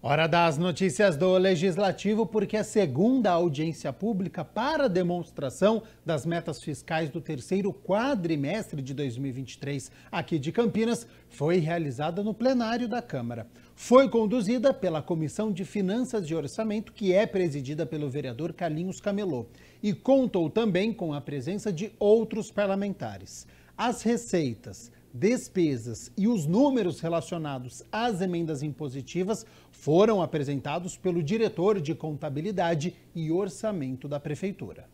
Hora das notícias do Legislativo, porque a segunda audiência pública para demonstração das metas fiscais do terceiro quadrimestre de 2023 aqui de Campinas foi realizada no plenário da Câmara. Foi conduzida pela Comissão de Finanças e Orçamento, que é presidida pelo vereador Carlinhos Camelô, e contou também com a presença de outros parlamentares. As receitas, despesas e os números relacionados às emendas impositivas foram apresentados pelo diretor de Contabilidade e Orçamento da Prefeitura.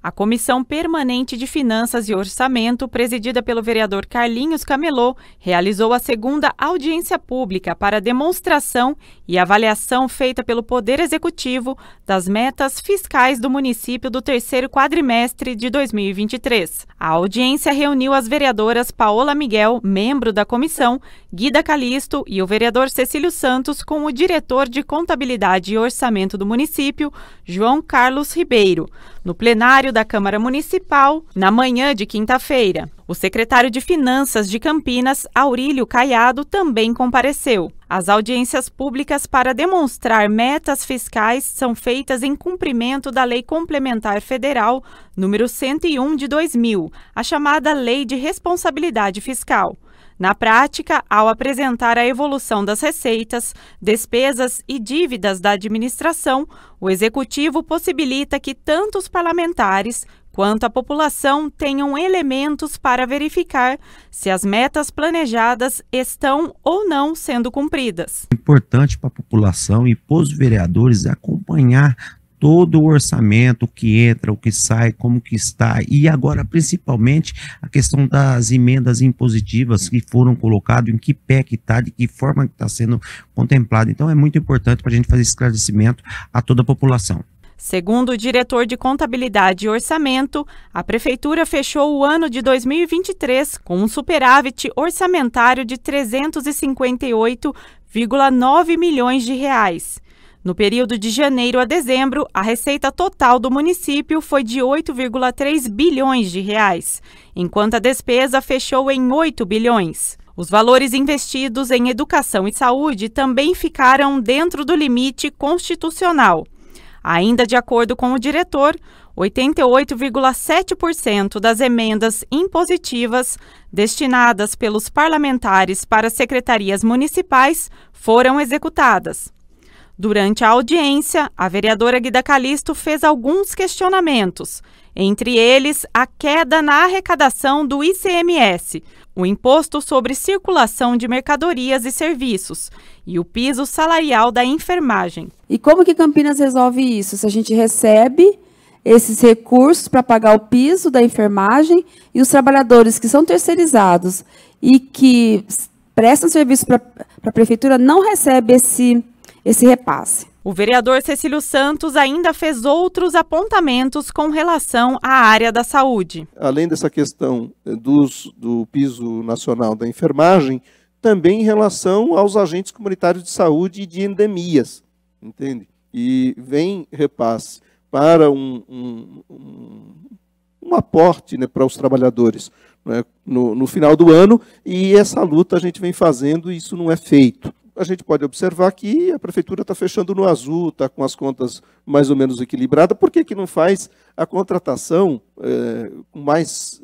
A Comissão Permanente de Finanças e Orçamento, presidida pelo vereador Carlinhos Camelô, realizou a segunda audiência pública para demonstração e avaliação feita pelo Poder Executivo das metas fiscais do município do terceiro quadrimestre de 2023. A audiência reuniu as vereadoras Paola Miguel, membro da comissão, Guida Calisto e o vereador Cecílio Santos com o diretor de Contabilidade e Orçamento do município, João Carlos Ribeiro, no plenário da Câmara Municipal, na manhã de quinta-feira. O secretário de Finanças de Campinas, Aurílio Caiado, também compareceu. As audiências públicas para demonstrar metas fiscais são feitas em cumprimento da Lei Complementar Federal número 101 de 2000, a chamada Lei de Responsabilidade Fiscal. Na prática, ao apresentar a evolução das receitas, despesas e dívidas da administração, o Executivo possibilita que tanto os parlamentares quanto a população tenham elementos para verificar se as metas planejadas estão ou não sendo cumpridas. É importante para a população e para os vereadores acompanhar todo o orçamento, o que entra, o que sai, como que está, e agora principalmente a questão das emendas impositivas que foram colocadas, em que pé que está, de que forma que está sendo contemplado. Então é muito importante para a gente fazer esclarecimento a toda a população. Segundo o diretor de Contabilidade e Orçamento, a Prefeitura fechou o ano de 2023 com um superávit orçamentário de R$ 358,9 milhões de reais. No período de janeiro a dezembro, a receita total do município foi de 8,3 bilhões de reais, enquanto a despesa fechou em 8 bilhões. Os valores investidos em educação e saúde também ficaram dentro do limite constitucional. Ainda de acordo com o diretor, 88,7% das emendas impositivas destinadas pelos parlamentares para secretarias municipais foram executadas. Durante a audiência, a vereadora Guida Calisto fez alguns questionamentos, entre eles a queda na arrecadação do ICMS, o Imposto sobre Circulação de Mercadorias e Serviços e o piso salarial da enfermagem. E como que Campinas resolve isso? Se a gente recebe esses recursos para pagar o piso da enfermagem e os trabalhadores que são terceirizados e que prestam serviço para a prefeitura não recebem esse repasse. O vereador Cecílio Santos ainda fez outros apontamentos com relação à área da saúde. Além dessa questão do piso nacional da enfermagem, também em relação aos agentes comunitários de saúde e de endemias, entende? E vem repasse para um aporte, né, para os trabalhadores, né, no final do ano, e essa luta a gente vem fazendo e isso não é feito. A gente pode observar que a prefeitura está fechando no azul, está com as contas mais ou menos equilibradas. Por que não faz a contratação com mais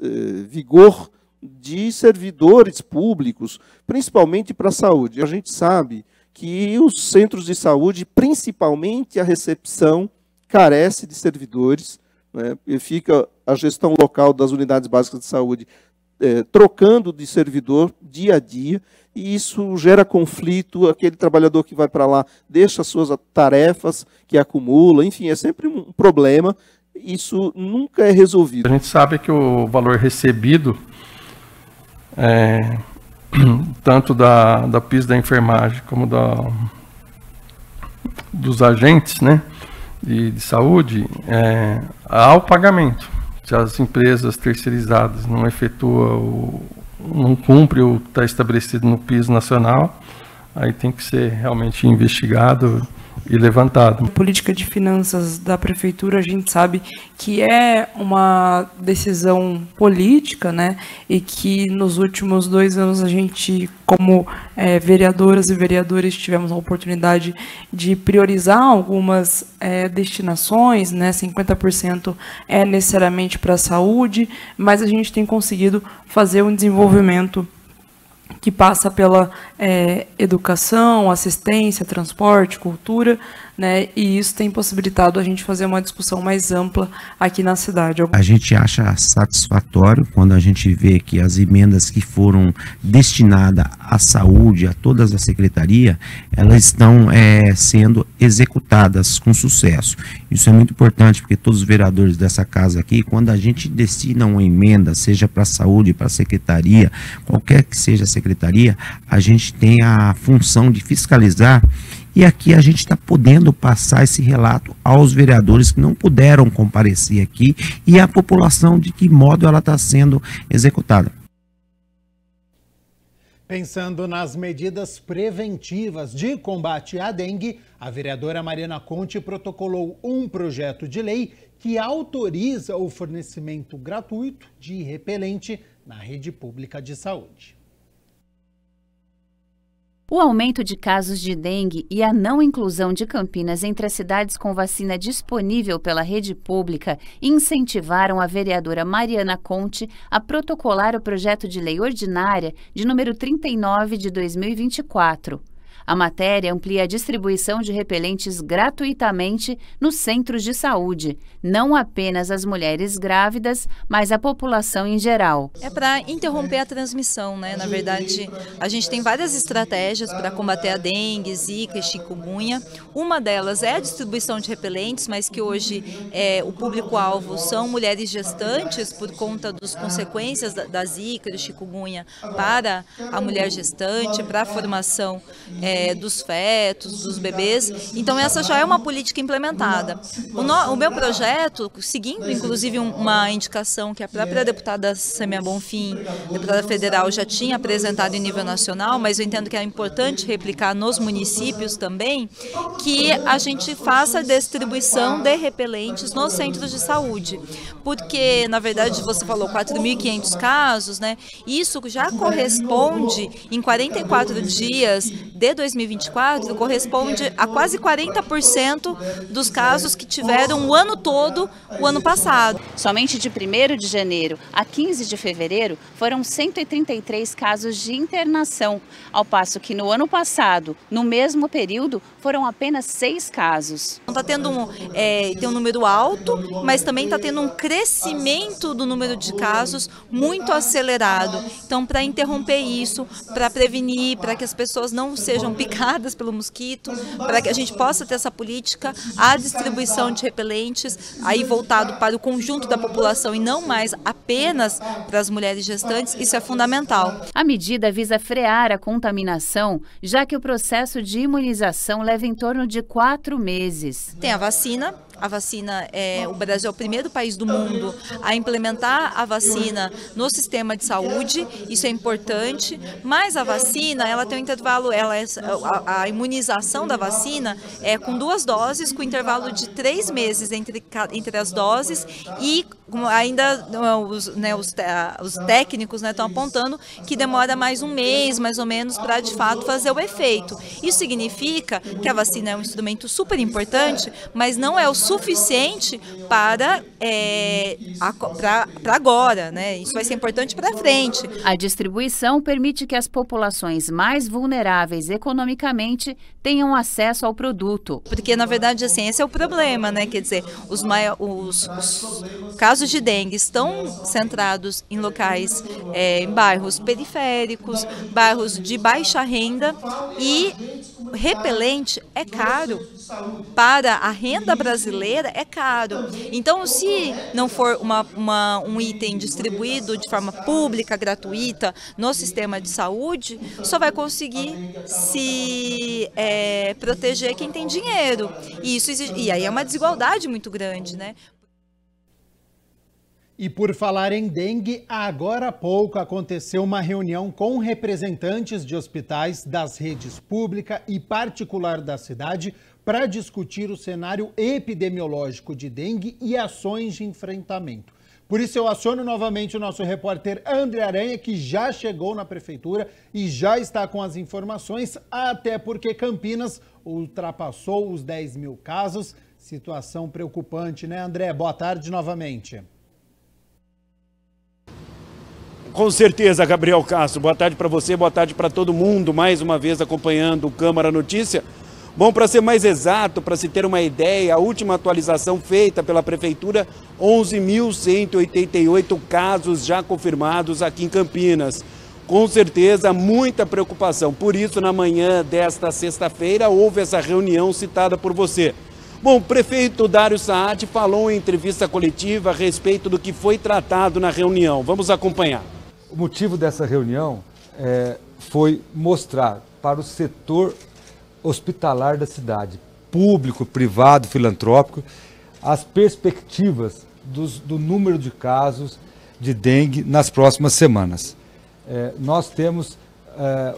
vigor de servidores públicos, principalmente para a saúde? A gente sabe que os centros de saúde, principalmente a recepção, carece de servidores, né? E fica a gestão local das unidades básicas de saúde trocando de servidor dia a dia, e isso gera conflito. Aquele trabalhador que vai para lá deixa as suas tarefas, que acumula, enfim, é sempre um problema. Isso nunca é resolvido. A gente sabe que o valor recebido, tanto da piso da enfermagem como dos agentes, né, de saúde, há o pagamento. Se as empresas terceirizadas não cumpre o que está estabelecido no piso nacional, aí tem que ser realmente investigado e levantado. A política de finanças da prefeitura, a gente sabe que é uma decisão política, né? E que nos últimos 2 anos a gente, como vereadoras e vereadores, tivemos a oportunidade de priorizar algumas destinações, né? 50% é necessariamente para a saúde, mas a gente tem conseguido fazer um desenvolvimento que passa pela educação, assistência, transporte, cultura, né? E isso tem possibilitado a gente fazer uma discussão mais ampla aqui na cidade. A gente acha satisfatório quando a gente vê que as emendas que foram destinadas à saúde, a todas as secretarias, elas estão sendo executadas com sucesso. Isso é muito importante, porque todos os vereadores dessa casa aqui, quando a gente destina uma emenda, seja para a saúde, para a secretaria, qualquer que seja a secretaria, a gente tem a função de fiscalizar. E aqui a gente está podendo passar esse relato aos vereadores que não puderam comparecer aqui e à população de que modo ela está sendo executada. Pensando nas medidas preventivas de combate à dengue, a vereadora Mariana Conte protocolou um projeto de lei que autoriza o fornecimento gratuito de repelente na rede pública de saúde. O aumento de casos de dengue e a não inclusão de Campinas entre as cidades com vacina disponível pela rede pública incentivaram a vereadora Mariana Conte a protocolar o projeto de lei ordinária de número 39 de 2024. A matéria amplia a distribuição de repelentes gratuitamente nos centros de saúde, não apenas às mulheres grávidas, mas à população em geral. É para interromper a transmissão, né? Na verdade, a gente tem várias estratégias para combater a dengue, zika e chikungunya. Uma delas é a distribuição de repelentes, mas que hoje o público-alvo são mulheres gestantes por conta das consequências da zika e do chikungunya para a mulher gestante, para a formação dos fetos, dos bebês. Então essa já é uma política implementada. O meu projeto, seguindo inclusive uma indicação que a própria deputada Samia Bonfim, deputada federal, já tinha apresentado em nível nacional, mas eu entendo que é importante replicar nos municípios também, que a gente faça a distribuição de repelentes nos centros de saúde. Porque, na verdade, você falou 4.500 casos, né? Isso já corresponde, em 44 dias de 2024, corresponde a quase 40% dos casos que tiveram o ano todo, o ano passado. Somente de 1º de janeiro a 15 de fevereiro foram 133 casos de internação, ao passo que no ano passado, no mesmo período, foram apenas 6 casos. Está tendo tem um número alto, mas também está tendo um crescimento do número de casos muito acelerado. Então, para interromper isso, para prevenir, para que as pessoas não sejam picadas pelo mosquito, para que a gente possa ter essa política, a distribuição de repelentes, aí voltado para o conjunto da população e não mais apenas para as mulheres gestantes, isso é fundamental. A medida visa frear a contaminação, já que o processo de imunização leva em torno de 4 meses. Tem a vacina. O Brasil é o primeiro país do mundo a implementar a vacina no sistema de saúde, isso é importante, mas a vacina, ela tem um intervalo, a imunização da vacina é com 2 doses, com intervalo de 3 meses entre as doses e ainda os técnicos estão apontando que demora mais um mês, mais ou menos, para de fato fazer o efeito. Isso significa que a vacina é um instrumento super importante, mas não é o suficiente para agora, né? Isso vai ser importante para frente. A distribuição permite que as populações mais vulneráveis economicamente tenham acesso ao produto. Porque, na verdade, assim, esse é o problema, né? Quer dizer, os casos de dengue estão centrados em locais, em bairros periféricos, bairros de baixa renda, e repelente é caro. Para a renda brasileira é caro. Então, se não for um item distribuído de forma pública, gratuita, no sistema de saúde, só vai conseguir se proteger quem tem dinheiro. E aí é uma desigualdade muito grande, né? E por falar em dengue, agora há pouco aconteceu uma reunião com representantes de hospitais das redes pública e particular da cidade para discutir o cenário epidemiológico de dengue e ações de enfrentamento. Por isso eu aciono novamente o nosso repórter André Aranha, que já chegou na prefeitura e já está com as informações, até porque Campinas ultrapassou os 10 mil casos. Situação preocupante, né, André? Boa tarde novamente. Com certeza, Gabriel Castro. Boa tarde para você, boa tarde para todo mundo, mais uma vez acompanhando o Câmara Notícia. Bom, para ser mais exato, para se ter uma ideia, a última atualização feita pela Prefeitura, 11.188 casos já confirmados aqui em Campinas. Com certeza, muita preocupação. Por isso, na manhã desta sexta-feira, houve essa reunião citada por você. Bom, o prefeito Dário Saad falou em entrevista coletiva a respeito do que foi tratado na reunião. Vamos acompanhar. O motivo dessa reunião foi mostrar para o setor hospitalar da cidade, público, privado, filantrópico, as perspectivas do número de casos de dengue nas próximas semanas. Nós temos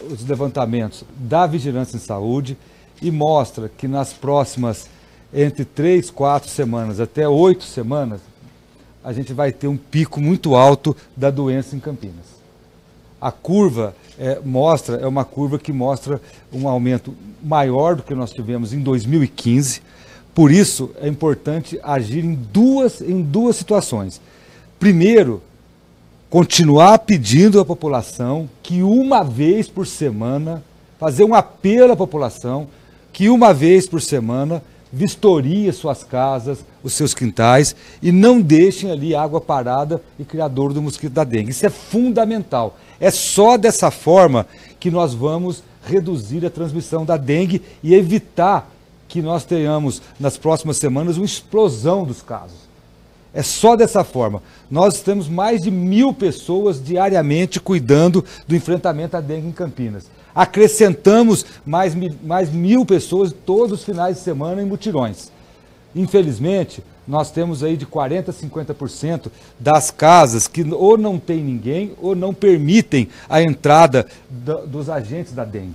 os levantamentos da Vigilância em Saúde e mostra que nas próximas entre 3, 4 semanas até 8 semanas, a gente vai ter um pico muito alto da doença em Campinas. A curva é uma curva que mostra um aumento maior do que nós tivemos em 2015. Por isso, é importante agir em duas situações. Primeiro, continuar pedindo à população que uma vez por semana, fazer um apelo à população, que uma vez por semana vistorie suas casas, os seus quintais e não deixem ali água parada e criadouro do mosquito da dengue. Isso é fundamental. É só dessa forma que nós vamos reduzir a transmissão da dengue e evitar que nós tenhamos nas próximas semanas uma explosão dos casos. É só dessa forma. Nós temos mais de 1.000 pessoas diariamente cuidando do enfrentamento à dengue em Campinas. Acrescentamos mais 1.000 pessoas todos os finais de semana em mutirões. Infelizmente, nós temos aí de 40% a 50% das casas que ou não tem ninguém ou não permitem a entrada dos agentes da dengue.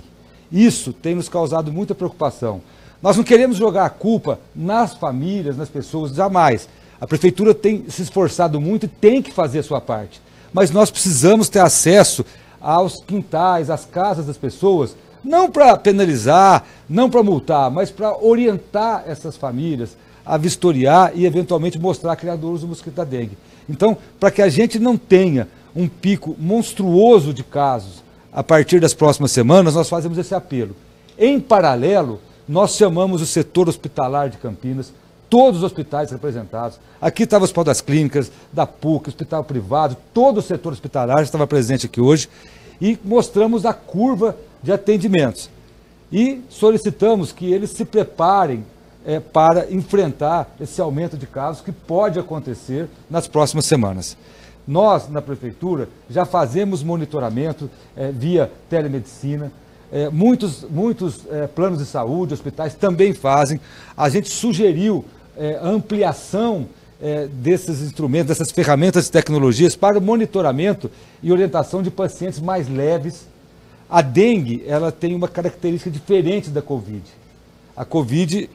Isso tem nos causado muita preocupação. Nós não queremos jogar a culpa nas famílias, nas pessoas, jamais. A prefeitura tem se esforçado muito e tem que fazer a sua parte. Mas nós precisamos ter acesso aos quintais, às casas das pessoas, não para penalizar, não para multar, mas para orientar essas famílias a vistoriar e eventualmente mostrar criadouros do mosquito da dengue. Então, para que a gente não tenha um pico monstruoso de casos a partir das próximas semanas, nós fazemos esse apelo. Em paralelo, nós chamamos o setor hospitalar de Campinas, todos os hospitais representados. Aqui estava o Hospital das Clínicas, da PUC, hospital privado, todo o setor hospitalar estava presente aqui hoje e mostramos a curva de atendimentos. E solicitamos que eles se preparem para enfrentar esse aumento de casos que pode acontecer nas próximas semanas. Nós, na Prefeitura, já fazemos monitoramento via telemedicina. Muitos planos de saúde, hospitais também fazem. A gente sugeriu a ampliação desses instrumentos, dessas ferramentas e tecnologias para o monitoramento e orientação de pacientes mais leves. A dengue, ela tem uma característica diferente da Covid. A Covid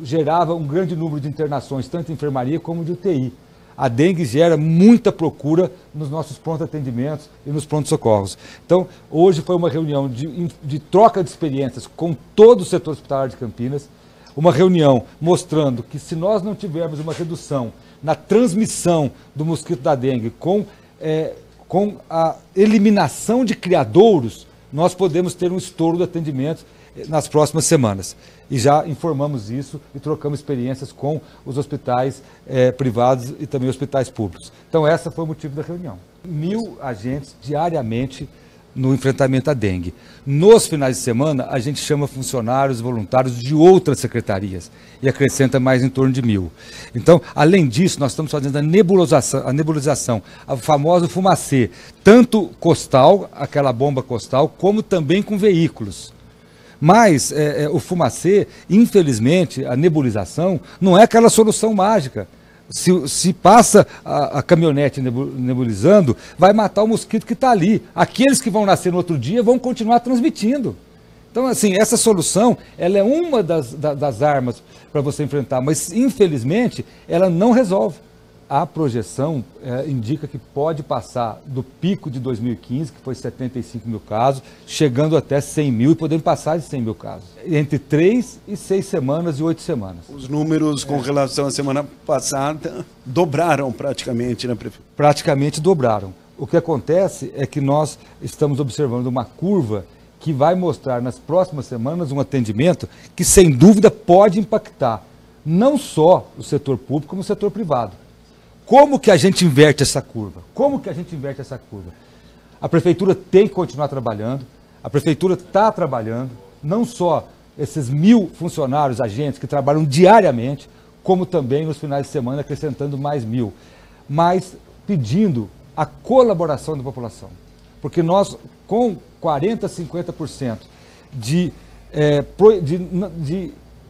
gerava um grande número de internações, tanto em enfermaria como de UTI. A dengue gera muita procura nos nossos pronto-atendimentos e nos pronto-socorros. Então, hoje foi uma reunião de troca de experiências com todo o setor hospitalar de Campinas, uma reunião mostrando que se nós não tivermos uma redução na transmissão do mosquito da dengue com a eliminação de criadouros, nós podemos ter um estouro de atendimentos nas próximas semanas. E já informamos isso e trocamos experiências com os hospitais privados e também hospitais públicos. Então, esse foi o motivo da reunião. 1.000 agentes diariamente no enfrentamento à dengue. Nos finais de semana, a gente chama funcionários voluntários de outras secretarias e acrescenta mais em torno de 1.000. Então, além disso, nós estamos fazendo a nebulização, a famosa fumacê, tanto costal, aquela bomba costal, como também com veículos. Mas o fumacê, infelizmente, a nebulização, não é aquela solução mágica. se passa a caminhonete nebulizando, vai matar o mosquito que está ali. Aqueles que vão nascer no outro dia vão continuar transmitindo. Então, assim, essa solução, ela é uma das armas para você enfrentar, mas, infelizmente, ela não resolve. A projeção indica que pode passar do pico de 2015, que foi 75 mil casos, chegando até 100 mil e podendo passar de 100 mil casos. Entre 3 e 6 semanas e 8 semanas. Os números com relação à semana passada dobraram praticamente, né, prefeito? Praticamente dobraram. O que acontece é que nós estamos observando uma curva que vai mostrar nas próximas semanas um atendimento que, sem dúvida, pode impactar não só o setor público, como o setor privado. Como que a gente inverte essa curva? Como que a gente inverte essa curva? A prefeitura tem que continuar trabalhando, a prefeitura está trabalhando, não só esses 1.000 funcionários, agentes que trabalham diariamente, como também nos finais de semana acrescentando mais 1.000, mas pedindo a colaboração da população. Porque nós, com 40%, 50% de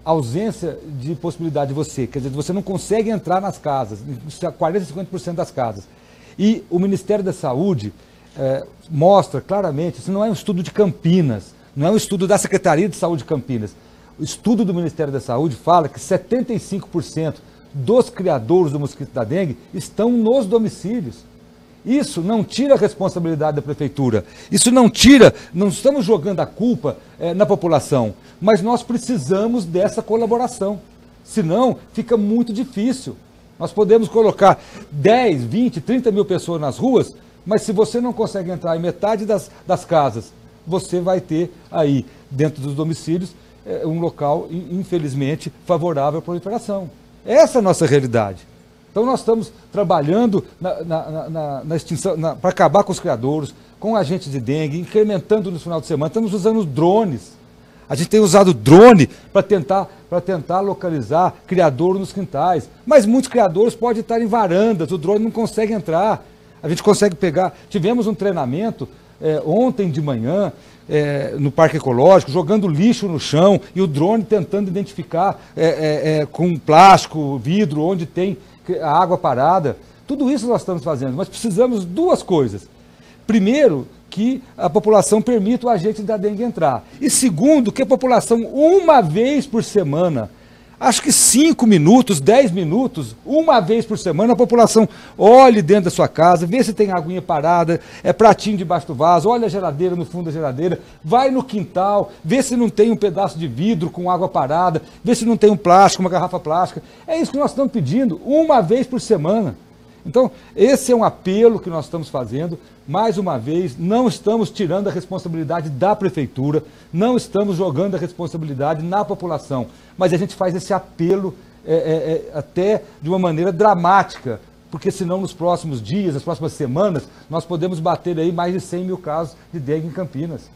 ausência de possibilidade de você, quer dizer, você não consegue entrar nas casas, 40%, 50% das casas. E o Ministério da Saúde mostra claramente, isso não é um estudo de Campinas, não é um estudo da Secretaria de Saúde de Campinas. O estudo do Ministério da Saúde fala que 75% dos criadouros do mosquito da dengue estão nos domicílios. Isso não tira a responsabilidade da prefeitura, isso não estamos jogando a culpa na população, mas nós precisamos dessa colaboração, senão fica muito difícil. Nós podemos colocar 10, 20, 30 mil pessoas nas ruas, mas se você não consegue entrar em metade das casas, você vai ter aí, dentro dos domicílios, um local, infelizmente, favorável à proliferação. Essa é a nossa realidade. Então nós estamos trabalhando na extinção, para acabar com os criadouros, com agentes de dengue, incrementando no final de semana, estamos usando drones. A gente tem usado drone para tentar localizar criadouro nos quintais, mas muitos criadouros podem estar em varandas, o drone não consegue entrar. A gente consegue pegar, tivemos um treinamento ontem de manhã, no Parque Ecológico, jogando lixo no chão e o drone tentando identificar com plástico, vidro, onde tem a água parada. Tudo isso nós estamos fazendo, mas precisamos de duas coisas. Primeiro, que a população permita o agente da dengue entrar. E segundo, que a população, uma vez por semana, acho que 5 minutos, 10 minutos, uma vez por semana, a população olhe dentro da sua casa, vê se tem aguinha parada, pratinho debaixo do vaso, olha a geladeira no fundo da geladeira, vai no quintal, vê se não tem um pedaço de vidro com água parada, vê se não tem um plástico, uma garrafa plástica. É isso que nós estamos pedindo, uma vez por semana. Então, esse é um apelo que nós estamos fazendo. Mais uma vez, não estamos tirando a responsabilidade da prefeitura, não estamos jogando a responsabilidade na população, mas a gente faz esse apelo até de uma maneira dramática, porque senão nos próximos dias, nas próximas semanas, nós podemos bater aí mais de 100 mil casos de dengue em Campinas.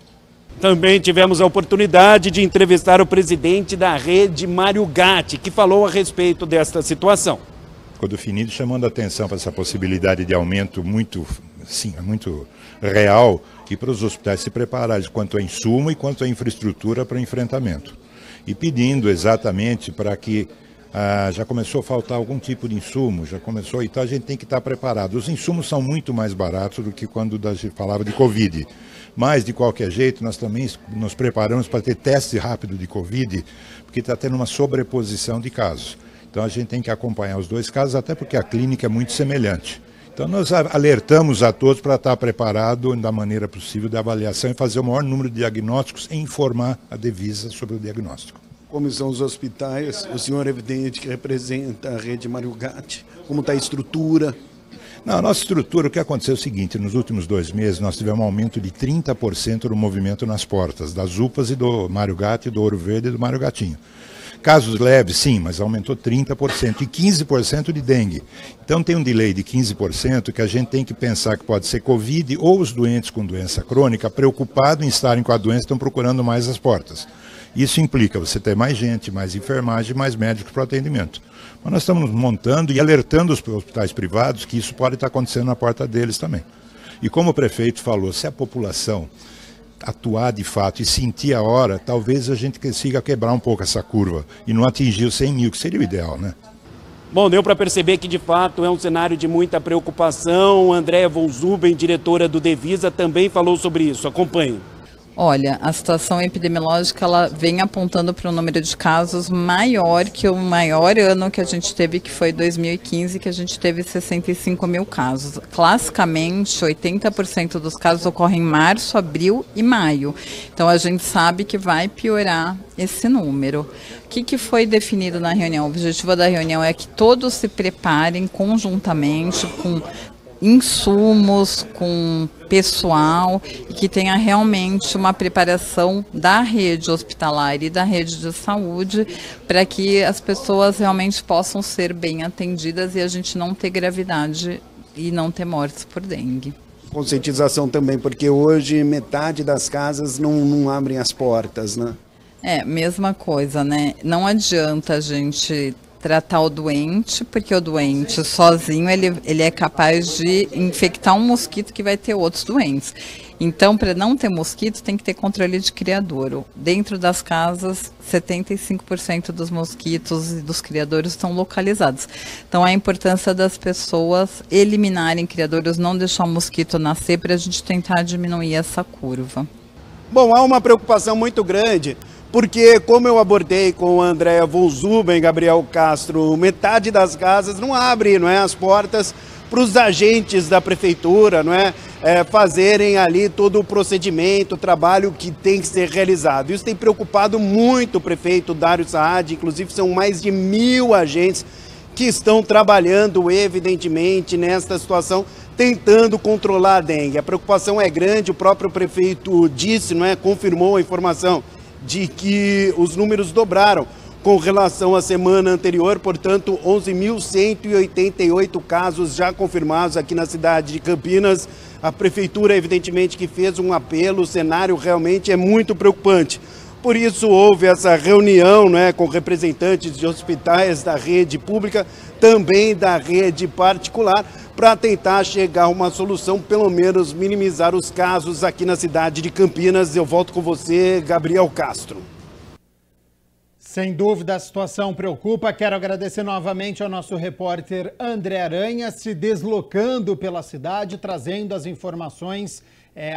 Também tivemos a oportunidade de entrevistar o presidente da rede, Mário Gatti, que falou a respeito desta situação. Ficou definido chamando a atenção para essa possibilidade de aumento muito real e para os hospitais se prepararem quanto a insumo e quanto a infraestrutura para enfrentamento. E pedindo exatamente para que já começou a faltar algum tipo de insumo, então a gente tem que estar preparado. Os insumos são muito mais baratos do que quando a gente falava de Covid. Mas, de qualquer jeito, nós também nos preparamos para ter teste rápido de Covid, porque está tendo uma sobreposição de casos. Então a gente tem que acompanhar os dois casos, até porque a clínica é muito semelhante. Então nós alertamos a todos para estar preparado da maneira possível da avaliação e fazer o maior número de diagnósticos e informar a Devisa sobre o diagnóstico. Como são os hospitais? O senhor é evidente que representa a rede Mário Gatti. Como está a estrutura? Não, a nossa estrutura, o que aconteceu é o seguinte, nos últimos 2 meses nós tivemos um aumento de 30% no movimento nas portas, das UPAs e do Mário Gatti, do Ouro Verde e do Mário Gatinho. Casos leves, sim, mas aumentou 30% e 15% de dengue. Então tem um delay de 15% que a gente tem que pensar que pode ser Covid ou os doentes com doença crônica preocupados em estarem com a doença estão procurando mais as portas. Isso implica você ter mais gente, mais enfermagem, mais médicos para o atendimento. Mas nós estamos montando e alertando os hospitais privados que isso pode estar acontecendo na porta deles também. E como o prefeito falou, se a população atuar de fato e sentir a hora, talvez a gente consiga quebrar um pouco essa curva e não atingir os 100 mil, que seria o ideal, né? Bom, deu para perceber que de fato é um cenário de muita preocupação. Andréa von Zuben, diretora do Devisa, também falou sobre isso. Acompanhe. Olha, a situação epidemiológica ela vem apontando para um número de casos maior que o maior ano que a gente teve, que foi 2015, que a gente teve 65 mil casos. Classicamente, 80% dos casos ocorrem em março, abril e maio. Então, a gente sabe que vai piorar esse número. O que foi definido na reunião? O objetivo da reunião é que todos se preparem conjuntamente com insumos, com pessoal, e que tenha realmente uma preparação da rede hospitalar e da rede de saúde para que as pessoas realmente possam ser bem atendidas e a gente não ter gravidade e não ter mortes por dengue. Conscientização também, porque hoje metade das casas não abrem as portas, né? Mesma coisa, né? Não adianta a gente tratar o doente, porque o doente sozinho ele é capaz de infectar um mosquito que vai ter outros doentes. Então, para não ter mosquito, tem que ter controle de criadouro. Dentro das casas, 75% dos mosquitos e dos criadouros estão localizados. Então, a importância das pessoas eliminarem criadouros, não deixar o mosquito nascer, para a gente tentar diminuir essa curva. Bom, há uma preocupação muito grande, porque, como eu abordei com a Andréa von Zuben, Gabriel Castro, metade das casas não abre, não é, as portas para os agentes da prefeitura, não é, fazerem ali todo o procedimento, o trabalho que tem que ser realizado. Isso tem preocupado muito o prefeito Dário Saad, inclusive são mais de 1000 agentes que estão trabalhando, evidentemente, nesta situação, tentando controlar a dengue. A preocupação é grande, o próprio prefeito disse, não é, confirmou a informação de que os números dobraram com relação à semana anterior, portanto, 11.188 casos já confirmados aqui na cidade de Campinas. A prefeitura, evidentemente, que fez um apelo, o cenário realmente é muito preocupante. Por isso, houve essa reunião, né, com representantes de hospitais da rede pública, também da rede particular, para tentar chegar a uma solução, pelo menos minimizar os casos aqui na cidade de Campinas. Eu volto com você, Gabriel Castro. Sem dúvida, a situação preocupa. Quero agradecer novamente ao nosso repórter André Aranha, se deslocando pela cidade, trazendo as informações,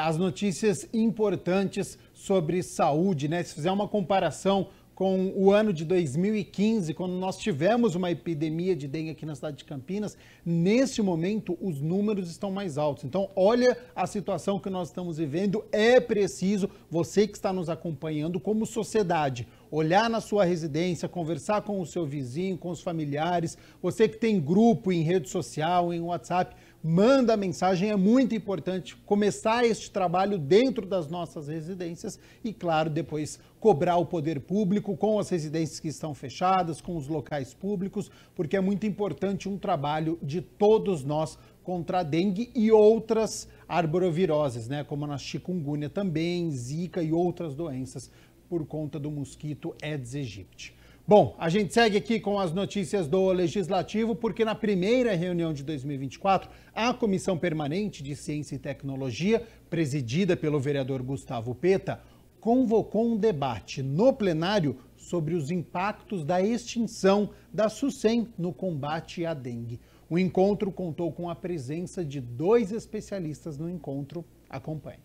as notícias importantes sobre saúde, né? Se fizer uma comparação com o ano de 2015, quando nós tivemos uma epidemia de dengue aqui na cidade de Campinas, neste momento os números estão mais altos. Então, olha a situação que nós estamos vivendo. É preciso, você que está nos acompanhando como sociedade, olhar na sua residência, conversar com o seu vizinho, com os familiares, você que tem grupo em rede social, em WhatsApp, manda mensagem. É muito importante começar este trabalho dentro das nossas residências e, claro, depois cobrar o poder público com as residências que estão fechadas, com os locais públicos, porque é muito importante um trabalho de todos nós contra a dengue e outras arboviroses, né, como a chikungunya também, zika e outras doenças por conta do mosquito Aedes aegypti. Bom, a gente segue aqui com as notícias do Legislativo, porque na primeira reunião de 2024, a Comissão Permanente de Ciência e Tecnologia, presidida pelo vereador Gustavo Peta, convocou um debate no plenário sobre os impactos da extinção da SUSEM no combate à dengue. O encontro contou com a presença de 2 especialistas no encontro. Acompanhe.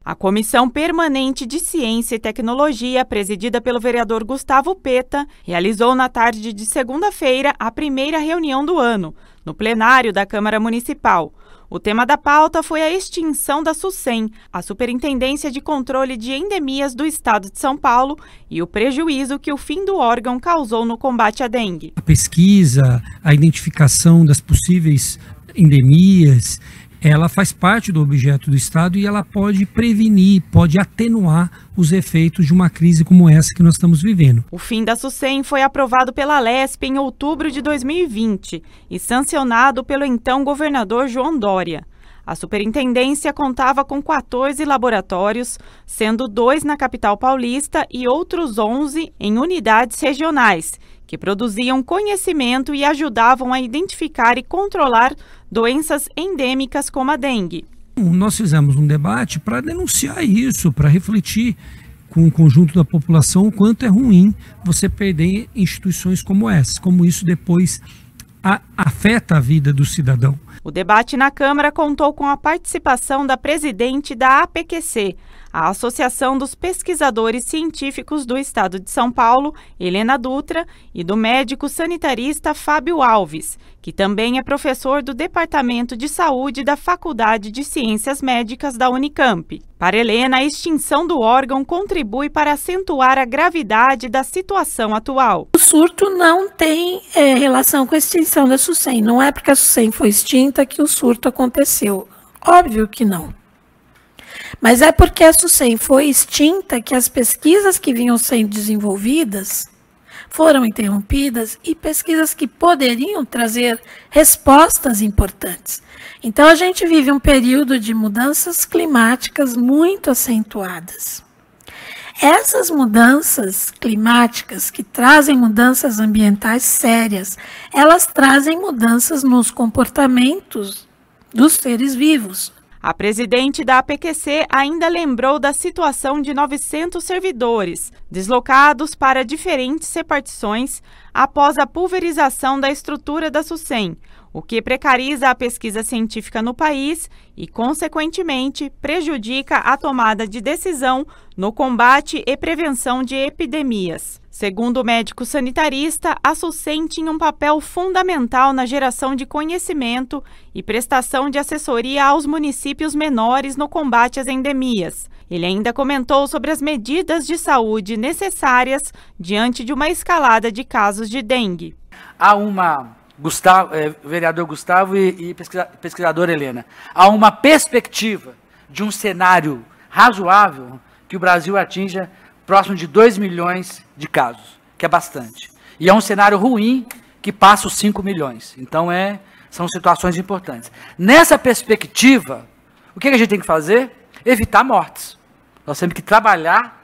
A Comissão Permanente de Ciência e Tecnologia, presidida pelo vereador Gustavo Peta, realizou na tarde de segunda-feira a primeira reunião do ano, no plenário da Câmara Municipal. O tema da pauta foi a extinção da SUSEM, a Superintendência de Controle de Endemias do Estado de São Paulo, e o prejuízo que o fim do órgão causou no combate à dengue. A pesquisa, a identificação das possíveis endemias, ela faz parte do objeto do Estado e ela pode prevenir, pode atenuar os efeitos de uma crise como essa que nós estamos vivendo. O fim da SUSEM foi aprovado pela Lesp em outubro de 2020 e sancionado pelo então governador João Dória. A superintendência contava com 14 laboratórios, sendo 2 na capital paulista e outros 11 em unidades regionais, que produziam conhecimento e ajudavam a identificar e controlar doenças endêmicas como a dengue. Nós fizemos um debate para denunciar isso, para refletir com o conjunto da população o quanto é ruim você perder instituições como essa, como isso depois afeta a vida do cidadão. O debate na Câmara contou com a participação da presidente da APQC, a Associação dos Pesquisadores Científicos do Estado de São Paulo, Helena Dutra, e do médico sanitarista Fábio Alves, que também é professor do Departamento de Saúde da Faculdade de Ciências Médicas da Unicamp. Para Helena, a extinção do órgão contribui para acentuar a gravidade da situação atual. O surto não tem relação com a extinção da SUSEM. Não é porque a SUSEM foi extinta que o surto aconteceu. Óbvio que não. Mas é porque a SUSEM foi extinta que as pesquisas que vinham sendo desenvolvidas foram interrompidas e pesquisas que poderiam trazer respostas importantes. Então a gente vive um período de mudanças climáticas muito acentuadas. Essas mudanças climáticas que trazem mudanças ambientais sérias, elas trazem mudanças nos comportamentos dos seres vivos. A presidente da APQC ainda lembrou da situação de 900 servidores, deslocados para diferentes repartições após a pulverização da estrutura da SUSEM, o que precariza a pesquisa científica no país e, consequentemente, prejudica a tomada de decisão no combate e prevenção de epidemias. Segundo o médico sanitarista, a SUSEM tinha um papel fundamental na geração de conhecimento e prestação de assessoria aos municípios menores no combate às endemias. Ele ainda comentou sobre as medidas de saúde necessárias diante de uma escalada de casos de dengue. Há vereador Gustavo e pesquisadora Helena, há uma perspectiva de um cenário razoável que o Brasil atinja próximo de 2 milhões de casos, que é bastante. E é um cenário ruim que passa os 5 milhões. Então, são situações importantes. Nessa perspectiva, o que a gente tem que fazer? Evitar mortes. Nós temos que trabalhar,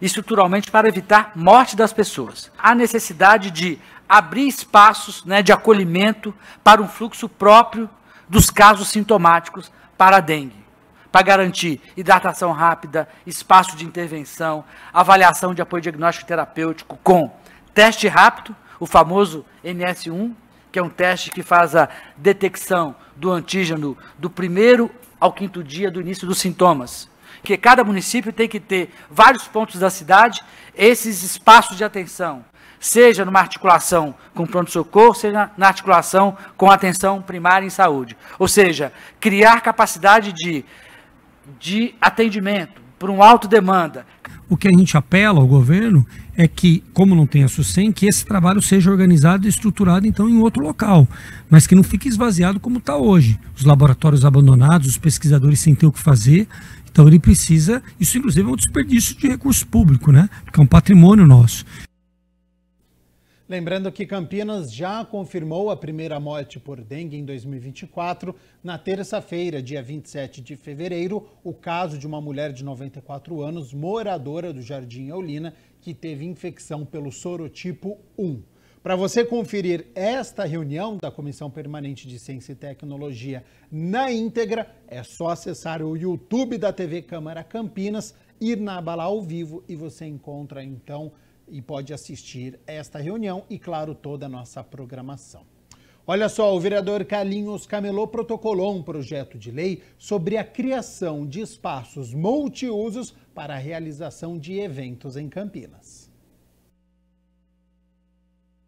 estruturalmente para evitar morte das pessoas. Há necessidade de abrir espaços, de acolhimento para um fluxo próprio dos casos sintomáticos para a dengue, para garantir hidratação rápida, espaço de intervenção, avaliação de apoio diagnóstico terapêutico com teste rápido, o famoso NS1, que é um teste que faz a detecção do antígeno do 1º ao 5º dia do início dos sintomas. Que cada município tem que ter vários pontos da cidade, esses espaços de atenção, seja numa articulação com pronto-socorro, seja na articulação com atenção primária em saúde. Ou seja, criar capacidade de atendimento por uma alta demanda. O que a gente apela ao governo é que, como não tem a SUSEM, que esse trabalho seja organizado e estruturado então em outro local, mas que não fique esvaziado como está hoje. Os laboratórios abandonados, os pesquisadores sem ter o que fazer, então ele precisa, isso inclusive é um desperdício de recurso público, porque é um patrimônio nosso. Lembrando que Campinas já confirmou a primeira morte por dengue em 2024. Na terça-feira, dia 27 de fevereiro, o caso de uma mulher de 94 anos, moradora do Jardim Eulina, que teve infecção pelo sorotipo 1. Para você conferir esta reunião da Comissão Permanente de Ciência e Tecnologia na íntegra, é só acessar o YouTube da TV Câmara Campinas, ir na aba lá ao vivo e você encontra então e pode assistir esta reunião e, claro, toda a nossa programação. Olha só, o vereador Carlinhos Camelot protocolou um projeto de lei sobre a criação de espaços multiusos para a realização de eventos em Campinas.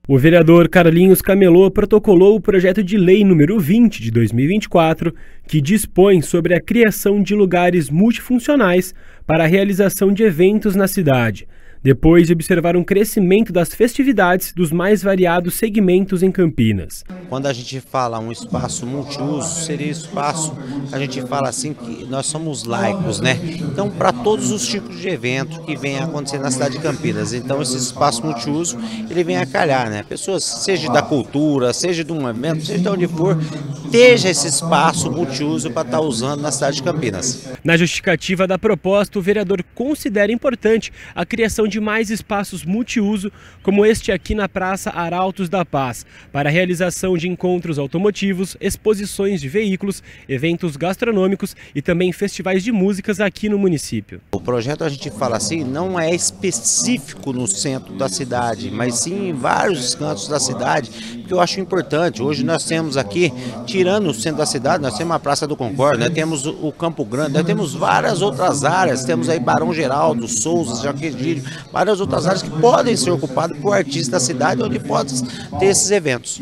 O vereador Carlinhos Camelot protocolou o projeto de lei número 20 de 2024, que dispõe sobre a criação de lugares multifuncionais para a realização de eventos na cidade, depois de observar um crescimento das festividades dos mais variados segmentos em Campinas. Quando a gente fala um espaço multiuso, seria espaço, a gente fala assim que nós somos laicos, Então, para todos os tipos de eventos que vêm acontecer na cidade de Campinas. Então, esse espaço multiuso, ele vem a calhar, Pessoas, seja da cultura, seja de um evento, seja de onde for, esteja esse espaço multiuso para estar usando na cidade de Campinas. Na justificativa da proposta, o vereador considera importante a criação de de mais espaços multiuso, como este aqui na Praça Arautos da Paz, para a realização de encontros automotivos, exposições de veículos, eventos gastronômicos e também festivais de músicas aqui no município. O projeto, a gente fala assim, não é específico no centro da cidade, mas sim em vários cantos da cidade, que eu acho importante. Hoje nós temos aqui, tirando o centro da cidade, nós temos a Praça do Concórdia, nós temos o Campo Grande, nós temos várias outras áreas, temos aí Barão Geraldo, Souza, Jaquedilho, várias outras áreas que podem ser ocupadas por artistas da cidade, onde podem ter esses eventos.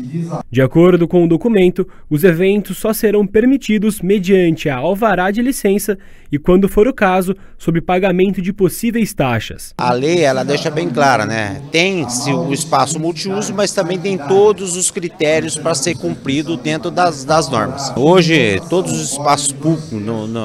De acordo com o documento, os eventos só serão permitidos mediante a alvará de licença e, quando for o caso, sob pagamento de possíveis taxas. A lei, ela deixa bem clara, né? Tem-se o espaço multiuso, mas também tem todos os critérios para ser cumprido dentro das normas. Hoje, todos os espaços públicos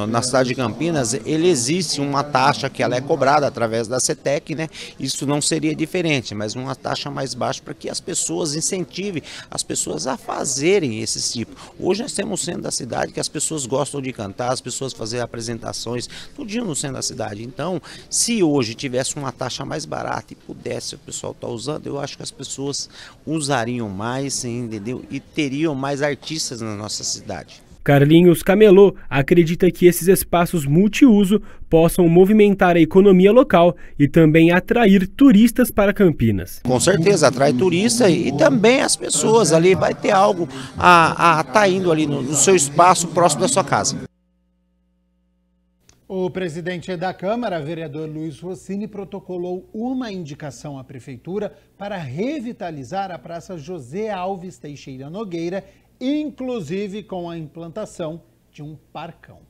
na cidade de Campinas, ele existe uma taxa que ela é cobrada através da CETEC, né? Isso não seria diferente, mas uma taxa mais baixa para que as pessoas incentivem as pessoas a fazerem esse tipo. Hoje nós temos o centro da cidade que as pessoas gostam de cantar, as pessoas fazerem apresentações, tudinho no centro da cidade. Então, se hoje tivesse uma taxa mais barata e pudesse o pessoal estar usando, eu acho que as pessoas usariam mais, entendeu? E teriam mais artistas na nossa cidade. Carlinhos Camelô acredita que esses espaços multiuso possam movimentar a economia local e também atrair turistas para Campinas. Com certeza, atrai turista e também as pessoas ali, vai ter algo a estar indo ali no seu espaço próximo da sua casa. O presidente da Câmara, vereador Luiz Rossini, protocolou uma indicação à Prefeitura para revitalizar a Praça José Alves Teixeira Nogueira, inclusive com a implantação de um parcão.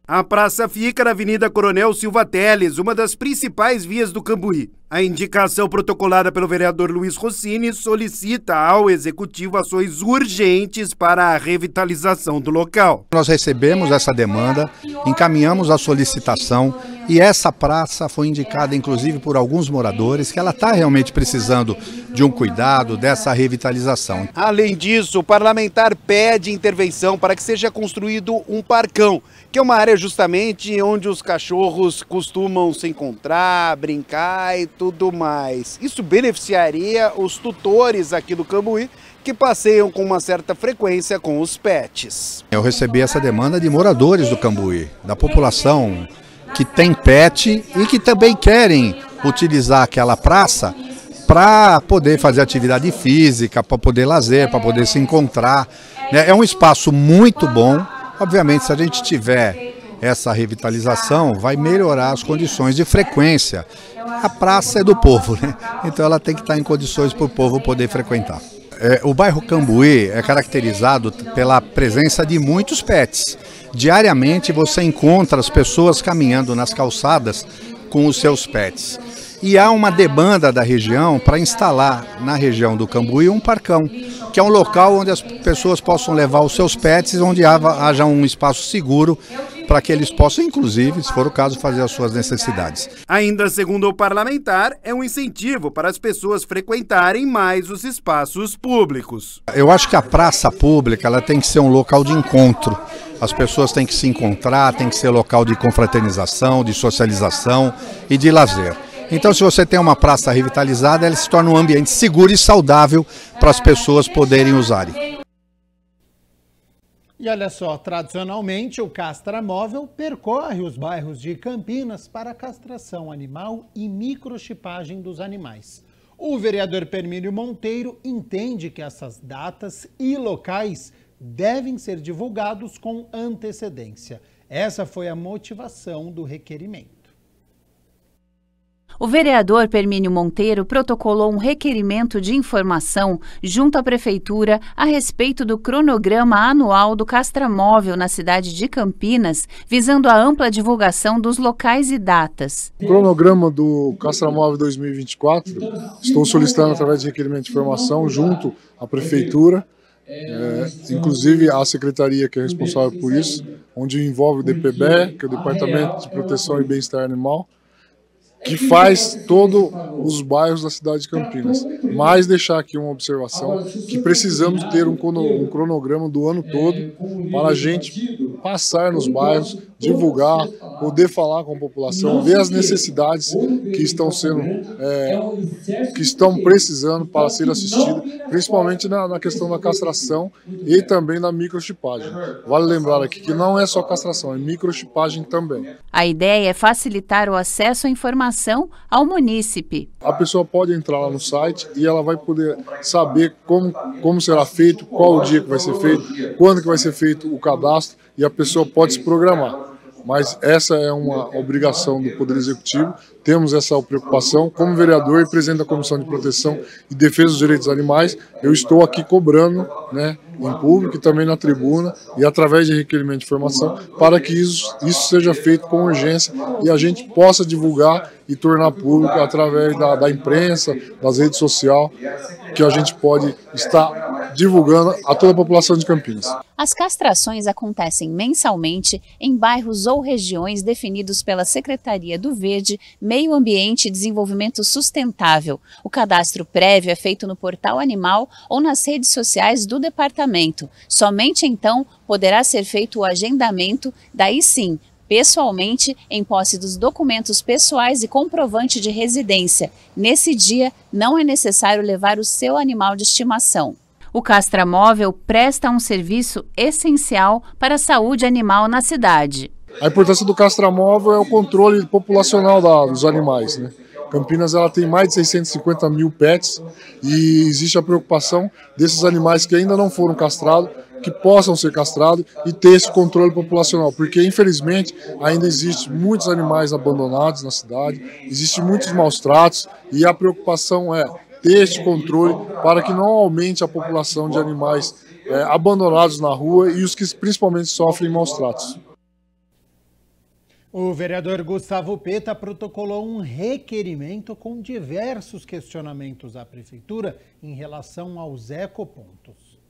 A praça fica na Avenida Coronel Silva Teles, uma das principais vias do Cambuí. A indicação protocolada pelo vereador Luiz Rossini solicita ao Executivo ações urgentes para a revitalização do local. Nós recebemos essa demanda, encaminhamos a solicitação e essa praça foi indicada inclusive por alguns moradores que ela está realmente precisando de um cuidado, dessa revitalização. Além disso, o parlamentar pede intervenção para que seja construído um parcão, que é uma área justamente onde os cachorros costumam se encontrar, brincar e tudo mais. Isso beneficiaria os tutores aqui do Cambuí, que passeiam com uma certa frequência com os pets. Eu recebi essa demanda de moradores do Cambuí, da população que tem pet e que também querem utilizar aquela praça para poder fazer atividade física, para poder lazer, para poder se encontrar. É um espaço muito bom. Obviamente, se a gente tiver essa revitalização, vai melhorar as condições de frequência. A praça é do povo, né? Então ela tem que estar em condições para o povo poder frequentar. O bairro Cambuí é caracterizado pela presença de muitos pets. Diariamente você encontra as pessoas caminhando nas calçadas com os seus pets. E há uma demanda da região para instalar na região do Cambuí um parcão, que é um local onde as pessoas possam levar os seus pets, onde haja um espaço seguro para que eles possam, inclusive, se for o caso, fazer as suas necessidades. Ainda segundo o parlamentar, é um incentivo para as pessoas frequentarem mais os espaços públicos. Eu acho que a praça pública ela tem que ser um local de encontro. As pessoas têm que se encontrar, tem que ser local de confraternização, de socialização e de lazer. Então, se você tem uma praça revitalizada, ela se torna um ambiente seguro e saudável para as pessoas poderem usarem. E olha só, tradicionalmente o Castramóvel percorre os bairros de Campinas para castração animal e microchipagem dos animais. O vereador Permínio Monteiro entende que essas datas e locais devem ser divulgados com antecedência. Essa foi a motivação do requerimento. O vereador Permínio Monteiro protocolou um requerimento de informação junto à Prefeitura a respeito do cronograma anual do Castramóvel na cidade de Campinas, visando a ampla divulgação dos locais e datas. O cronograma do Castramóvel 2024, estou solicitando através de requerimento de informação junto à Prefeitura, inclusive a Secretaria que é responsável por isso, onde envolve o DPBE, que é o Departamento de Proteção e Bem-Estar Animal, que faz todos os bairros da cidade de Campinas. Mas deixar aqui uma observação, que precisamos ter um cronograma do ano todo para a gente passar nos bairros, divulgar poder falar com a população, ver as necessidades que estão precisando para ser assistidas, principalmente na questão da castração e também da microchipagem. Vale lembrar aqui que não é só castração, é microchipagem também. A ideia é facilitar o acesso à informação ao munícipe. A pessoa pode entrar lá no site e ela vai poder saber como será feito, qual o dia que vai ser feito, quando que vai ser feito o cadastro, e a pessoa pode se programar. Mas essa é uma obrigação do Poder Executivo, temos essa preocupação. Como vereador e presidente da Comissão de Proteção e Defesa dos Direitos dos Animais, eu estou aqui cobrando, né, em público e também na tribuna e através de requerimento de informação, para que isso seja feito com urgência e a gente possa divulgar e tornar público através da imprensa, das redes sociais, que a gente pode estar divulgando a toda a população de Campinas. As castrações acontecem mensalmente em bairros ou regiões definidos pela Secretaria do Verde, Meio Ambiente e Desenvolvimento Sustentável. O cadastro prévio é feito no Portal Animal ou nas redes sociais do departamento. Somente então poderá ser feito o agendamento, daí sim, pessoalmente, em posse dos documentos pessoais e comprovante de residência. Nesse dia, não é necessário levar o seu animal de estimação. O castramóvel presta um serviço essencial para a saúde animal na cidade. A importância do castramóvel é o controle populacional dos animais, né? Campinas ela tem mais de 650 mil pets e existe a preocupação desses animais que ainda não foram castrados, que possam ser castrados e ter esse controle populacional, porque infelizmente ainda existem muitos animais abandonados na cidade, existem muitos maus tratos e a preocupação é ter esse controle para que não aumente a população de animais abandonados na rua e os que principalmente sofrem maus tratos. O vereador Gustavo Peta protocolou um requerimento com diversos questionamentos à prefeitura em relação aos ecopontos.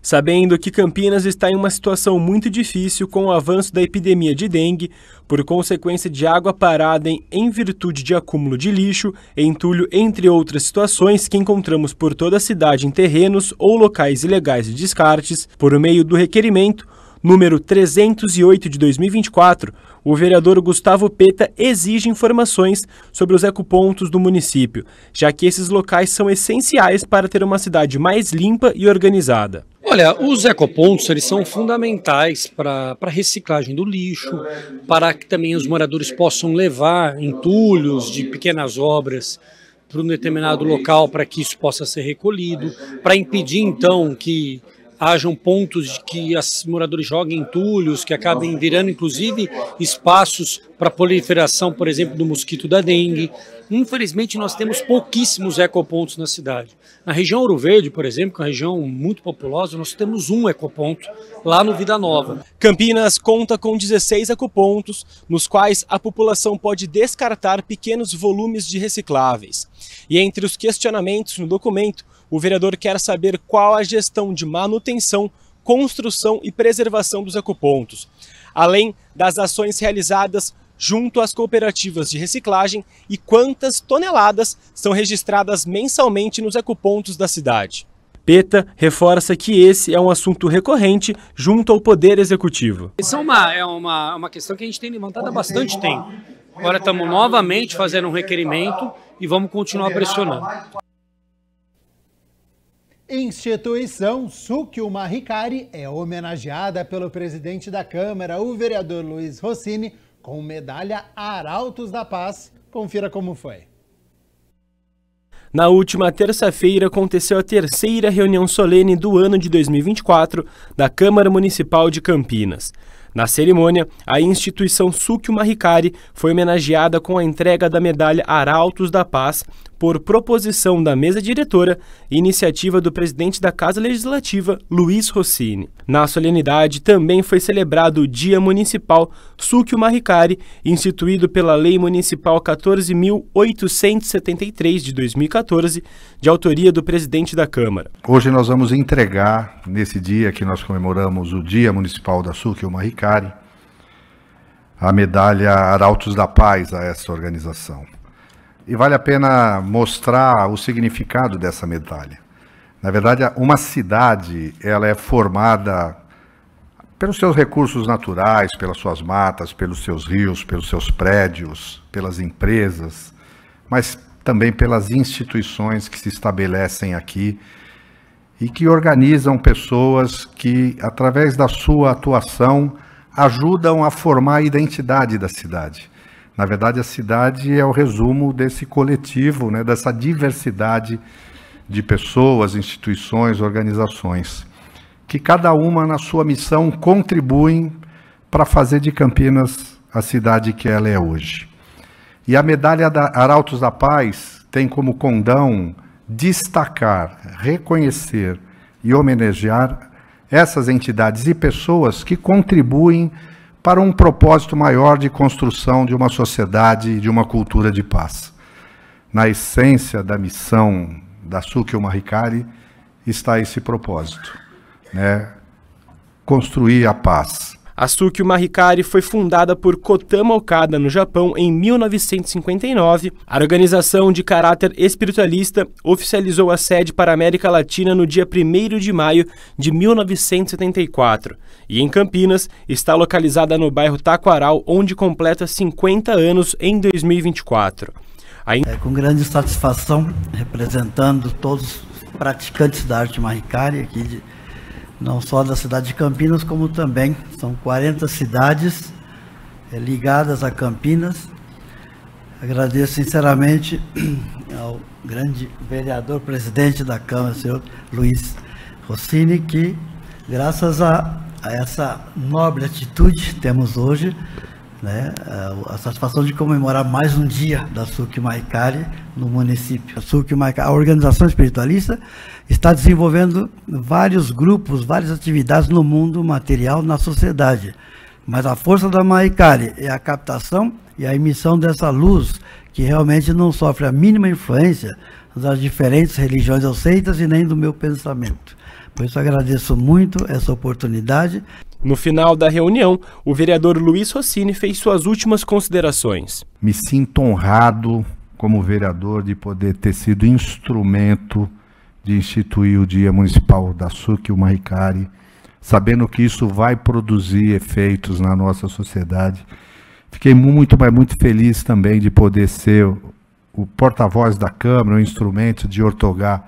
Sabendo que Campinas está em uma situação muito difícil com o avanço da epidemia de dengue, por consequência de água parada em virtude de acúmulo de lixo, entulho, entre outras situações que encontramos por toda a cidade em terrenos ou locais ilegais de descartes, por meio do requerimento número 308 de 2024, o vereador Gustavo Peta exige informações sobre os ecopontos do município, já que esses locais são essenciais para ter uma cidade mais limpa e organizada. Olha, os ecopontos eles são fundamentais para a reciclagem do lixo, para que também os moradores possam levar entulhos de pequenas obras para um determinado local para que isso possa ser recolhido, para impedir então que hajam pontos de que os moradores joguem entulhos, que acabem virando inclusive espaços para proliferação, por exemplo, do mosquito da dengue. Infelizmente nós temos pouquíssimos ecopontos na cidade. Na região Ouro Verde, por exemplo, que é uma região muito populosa, nós temos um ecoponto lá no Vida Nova. Campinas conta com 16 ecopontos, nos quais a população pode descartar pequenos volumes de recicláveis. E entre os questionamentos no documento, o vereador quer saber qual a gestão de manutenção, construção e preservação dos ecopontos, além das ações realizadas junto às cooperativas de reciclagem e quantas toneladas são registradas mensalmente nos ecopontos da cidade. Peta reforça que esse é um assunto recorrente junto ao Poder Executivo. Isso é uma questão que a gente tem levantado há bastante tempo. Agora estamos novamente fazendo um requerimento e vamos continuar pressionando. Instituição Sukio Mahikari é homenageada pelo presidente da Câmara, o vereador Luiz Rossini, com medalha Arautos da Paz. Confira como foi. Na última terça-feira aconteceu a terceira reunião solene do ano de 2024 da Câmara Municipal de Campinas. Na cerimônia, a instituição Sukio Mahikari foi homenageada com a entrega da medalha Arautos da Paz por proposição da mesa diretora e iniciativa do presidente da Casa Legislativa, Luiz Rossini. Na solenidade também foi celebrado o Dia Municipal Sukio Mahikari, instituído pela Lei Municipal 14.873 de 2014, de autoria do presidente da Câmara. Hoje nós vamos entregar, nesse dia que nós comemoramos o Dia Municipal da Sukio Mahikari, a medalha Arautos da Paz a essa organização. E vale a pena mostrar o significado dessa medalha. Na verdade, uma cidade ela é formada pelos seus recursos naturais, pelas suas matas, pelos seus rios, pelos seus prédios, pelas empresas, mas também pelas instituições que se estabelecem aqui e que organizam pessoas que, através da sua atuação, ajudam a formar a identidade da cidade. Na verdade, a cidade é o resumo desse coletivo, né, dessa diversidade de pessoas, instituições, organizações, que cada uma, na sua missão, contribuem para fazer de Campinas a cidade que ela é hoje. E a medalha da Arautos da Paz tem como condão destacar, reconhecer e homenagear essas entidades e pessoas que contribuem para um propósito maior de construção de uma sociedade e de uma cultura de paz. Na essência da missão da Sukio Mahikari está esse propósito, né? Construir a paz. A Sukio Mahikari foi fundada por Kotama Okada no Japão em 1959. A organização, de caráter espiritualista, oficializou a sede para a América Latina no dia 1º de maio de 1974. E em Campinas está localizada no bairro Taquaral, onde completa 50 anos em 2024. Com grande satisfação, representando todos os praticantes da arte Mahikari aqui não só da cidade de Campinas, como também são 40 cidades ligadas a Campinas. Agradeço sinceramente ao grande vereador, presidente da Câmara, senhor Luiz Rossini, que graças a essa nobre atitude temos hoje, né, a satisfação de comemorar mais um dia da Sukio Mahikari no município. A Sukio Mahikari, a organização espiritualista, está desenvolvendo vários grupos, várias atividades no mundo material, na sociedade. Mas a força da Mahikari é a captação e a emissão dessa luz, que realmente não sofre a mínima influência das diferentes religiões ou seitas e nem do meu pensamento. Por isso agradeço muito essa oportunidade. No final da reunião, o vereador Luiz Rossini fez suas últimas considerações. Me sinto honrado como vereador de poder ter sido instrumento de instituir o Dia Municipal da Sukio Mahikari, sabendo que isso vai produzir efeitos na nossa sociedade. Fiquei muito feliz também de poder ser o porta-voz da Câmara, o instrumento de outorgar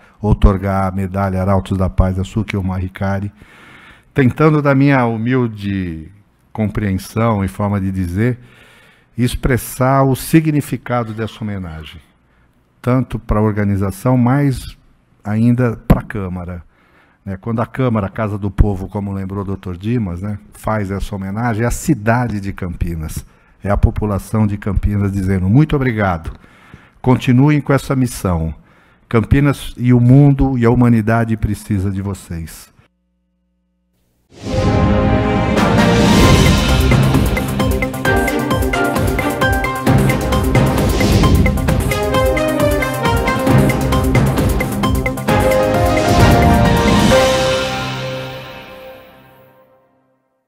a medalha Arautos da Paz da Sukio Mahikari, tentando, da minha humilde compreensão e forma de dizer, expressar o significado dessa homenagem, tanto para a organização, mas ainda para a Câmara. Quando a Câmara, a Casa do Povo, como lembrou o Dr. Dimas, faz essa homenagem, é a cidade de Campinas, é a população de Campinas dizendo muito obrigado, continuem com essa missão. Campinas e o mundo e a humanidade precisa de vocês.